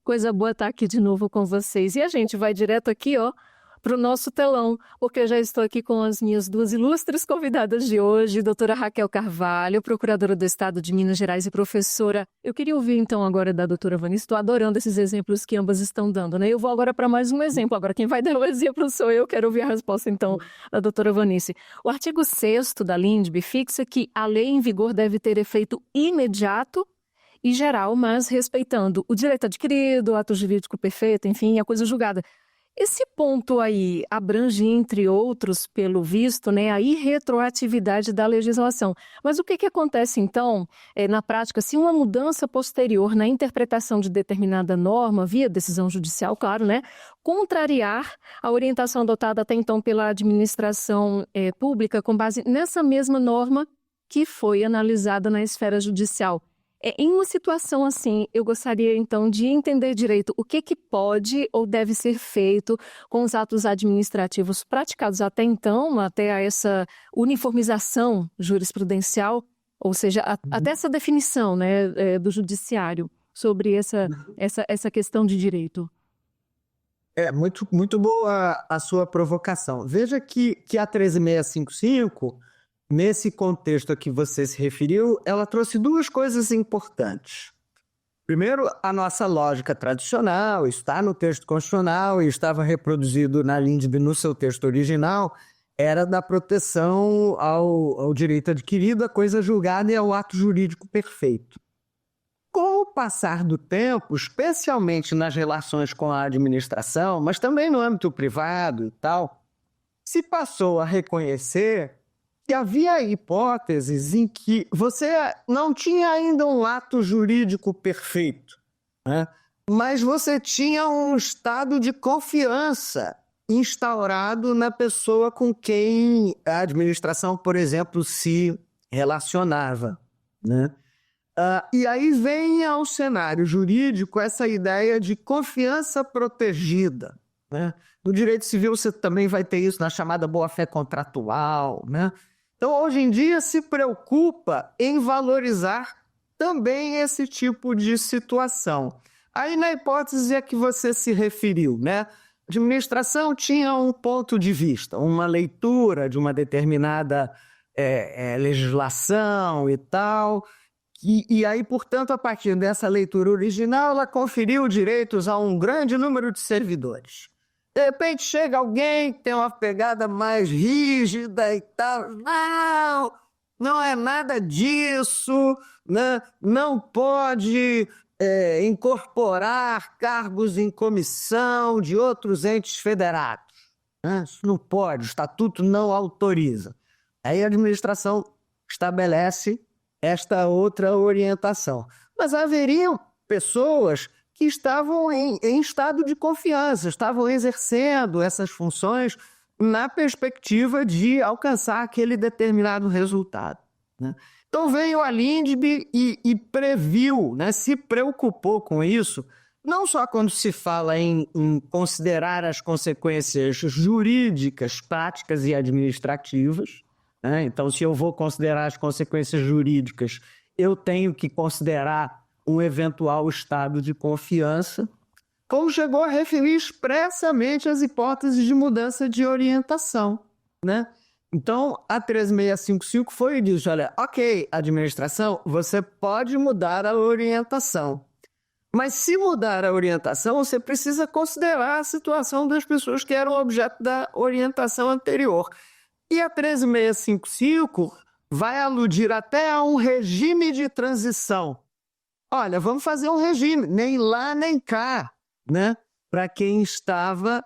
Coisa boa estar aqui de novo com vocês. E a gente vai direto aqui, ó, para o nosso telão, porque eu já estou aqui com as minhas duas ilustres convidadas de hoje, doutora Raquel Carvalho, procuradora do Estado de Minas Gerais e professora. Eu queria ouvir então agora da doutora Vanice, estou adorando esses exemplos que ambas estão dando, né? Eu vou agora para mais um exemplo, agora quem vai dar o exemplo sou eu, quero ouvir a resposta então da doutora Vanice. O artigo 6º da LINDB fixa que a lei em vigor deve ter efeito imediato e geral, mas respeitando o direito adquirido, o ato jurídico perfeito, enfim, a coisa julgada. Esse ponto aí abrange, entre outros, pelo visto, né, a irretroatividade da legislação. Mas o que acontece, então, na prática, se uma mudança posterior na interpretação de determinada norma, via decisão judicial, claro, né, contrariar a orientação adotada até então pela administração pública com base nessa mesma norma que foi analisada na esfera judicial? Em uma situação assim, eu gostaria então de entender direito o que pode ou deve ser feito com os atos administrativos praticados até então, até a essa uniformização jurisprudencial, ou seja, até essa definição, né, do judiciário sobre essa questão de direito. É muito boa a sua provocação. Veja que a 13.655... nesse contexto a que você se referiu, ela trouxe duas coisas importantes. Primeiro, a nossa lógica tradicional, está no texto constitucional e estava reproduzido na LINDB no seu texto original, era da proteção ao direito adquirido, à coisa julgada e ao ato jurídico perfeito. Com o passar do tempo, especialmente nas relações com a administração, mas também no âmbito privado e tal, se passou a reconhecer que havia hipóteses em que você não tinha ainda um ato jurídico perfeito, né? Mas você tinha um estado de confiança instaurado na pessoa com quem a administração, por exemplo, se relacionava, né? E aí vem ao cenário jurídico essa ideia de confiança protegida, né? No direito civil você também vai ter isso na chamada boa-fé contratual, né? Então, hoje em dia, se preocupa em valorizar também esse tipo de situação. Aí, na hipótese a que você se referiu, né? A administração tinha um ponto de vista, uma leitura de uma determinada legislação e tal, e aí, portanto, a partir dessa leitura original, ela conferiu direitos a um grande número de servidores. De repente chega alguém que tem uma pegada mais rígida e tal. Não é nada disso, né? Não pode incorporar cargos em comissão de outros entes federados, né? Isso não pode, o estatuto não autoriza. Aí a administração estabelece esta outra orientação. Mas haveriam pessoas que estavam em estado de confiança, estavam exercendo essas funções na perspectiva de alcançar aquele determinado resultado, né? Então veio a LINDB e previu, né, se preocupou com isso, não só quando se fala em considerar as consequências jurídicas, práticas e administrativas, né? Então, se eu vou considerar as consequências jurídicas, eu tenho que considerar um eventual estado de confiança, como chegou a referir expressamente as hipóteses de mudança de orientação, né? Então, a 13.655 foi e disse, olha, ok, administração, você pode mudar a orientação, mas se mudar a orientação, você precisa considerar a situação das pessoas que eram objeto da orientação anterior. E a 13.655 vai aludir até a um regime de transição. Olha, vamos fazer um regime, nem lá nem cá, né? Para quem estava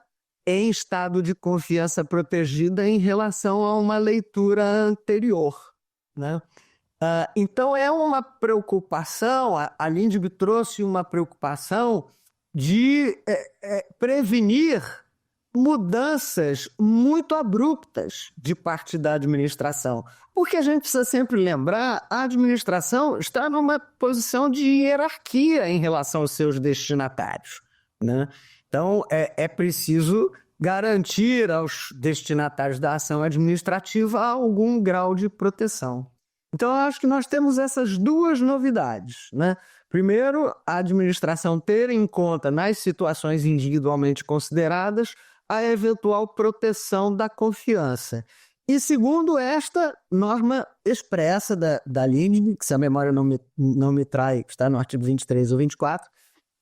em estado de confiança protegida em relação a uma leitura anterior, né? Então é uma preocupação, a LINDB trouxe uma preocupação de prevenir mudanças muito abruptas de parte da administração. Porque a gente precisa sempre lembrar, a administração está numa posição de hierarquia em relação aos seus destinatários, né? Então, é preciso garantir aos destinatários da ação administrativa algum grau de proteção. Então, eu acho que nós temos essas duas novidades, né? Primeiro, a administração ter em conta, nas situações individualmente consideradas, a eventual proteção da confiança. E segundo, esta norma expressa da LINDB, que se a memória não me trai, está no artigo 23 ou 24,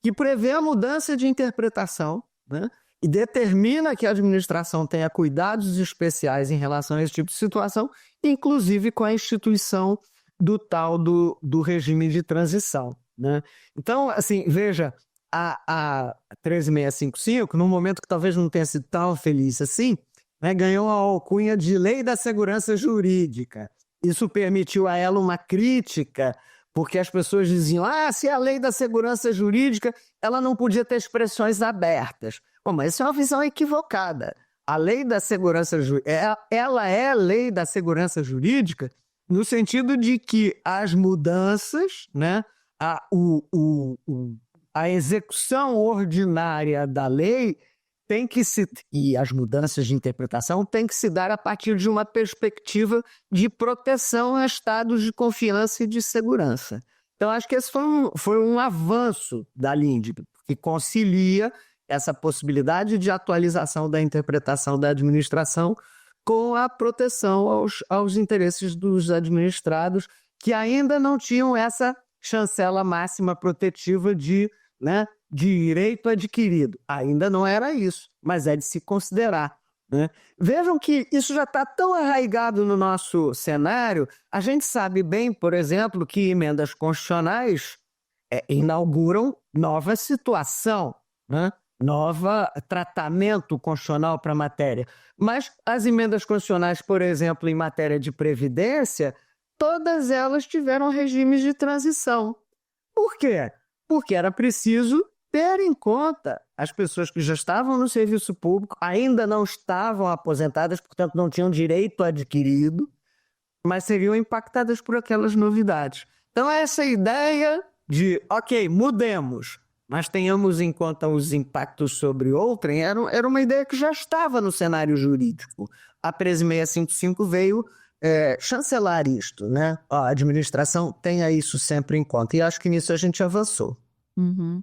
que prevê a mudança de interpretação, né? E determina que a administração tenha cuidados especiais em relação a esse tipo de situação, inclusive com a instituição do regime de transição, né? Então, assim, veja, a 13655, num momento que talvez não tenha sido tão feliz assim, né, ganhou a alcunha de Lei da Segurança Jurídica. Isso permitiu a ela uma crítica, porque as pessoas diziam, se é a Lei da Segurança Jurídica, ela não podia ter expressões abertas. Bom, mas isso é uma visão equivocada. A Lei da Segurança Jurídica, ela é a Lei da Segurança Jurídica no sentido de que as mudanças, né, a execução ordinária da lei e as mudanças de interpretação têm que se dar a partir de uma perspectiva de proteção a estados de confiança e de segurança. Então, acho que esse foi um avanço da LINDB, que concilia essa possibilidade de atualização da interpretação da administração com a proteção aos interesses dos administrados, que ainda não tinham essa chancela máxima protetiva de direito adquirido. Ainda não era isso, mas é de se considerar, né? Vejam que isso já está tão arraigado no nosso cenário, a gente sabe bem, por exemplo, que emendas constitucionais inauguram nova situação, né? Nova tratamento constitucional para a matéria. Mas as emendas constitucionais, por exemplo, em matéria de previdência, todas elas tiveram regimes de transição. Por quê? Porque era preciso ter em conta as pessoas que já estavam no serviço público, ainda não estavam aposentadas, portanto não tinham direito adquirido, mas seriam impactadas por aquelas novidades. Então essa ideia de, ok, mudemos, mas tenhamos em conta os impactos sobre outrem, era uma ideia que já estava no cenário jurídico. A 13655 veio chancelar isto, né? A administração tenha isso sempre em conta. E acho que nisso a gente avançou. Uhum.